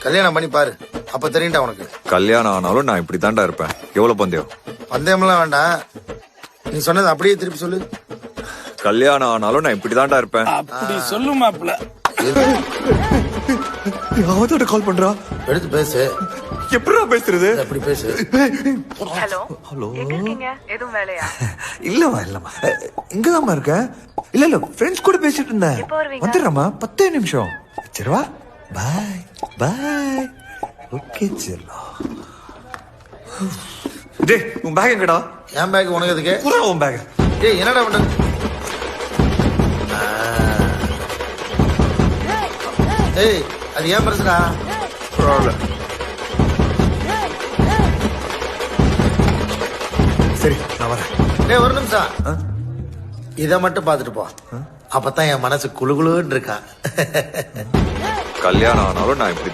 கல்யாணம் பண்ணி பாரு, அப்ப தெரியும்டா உனக்கு. கல்யாணம் ஆனாலும் நான் இப்படி தாண்டா இருப்பேன். எவ்வளவு பந்தயம்? பந்தயம்லாம் வேண்டாம், நீ சொன்னது அப்படியே திருப்பி சொல்லு. கல்யாணம் ஆனாலும் நான் இப்படி தாண்டா இருப்பேன். அப்படி சொல்லு மாப்ள. அவதோட கால் பண்றா. எடுத்து பேசு. எப்படிடா பேசுறது? அப்படி பேசு. Hello hello. எங்க இருக்கீங்க? எதுவும் வேலையா? இல்லம்மா இங்கதாம்மா இருக்கேன். இல்ல ஃப்ரெண்ட்ஸ் கூட பேசிட்டு இருந்தேன். எப்போ வருவீங்க? வந்துடுறேம்மா, 10 நிமிஷம். சரிவா? பாய் பாய். ஓகே செல்லம். டேய் உன் பேக் எங்கடா? என் பேக் உனக்கு எதுக்கு? குறா உன் பேக். டேய் என்னடா பண்ண? ஏய் அது ஏன் பிரச்சனை? சரி நான் வரேன். டேய் ஒரு நிமிஷம், இத மட்டும் பாத்துட்டு போ. அப்பதான் என் மனசு குளுகுளுன்னு இருக்கா. கல்யாணம் ஆனாலும் நான் இப்படி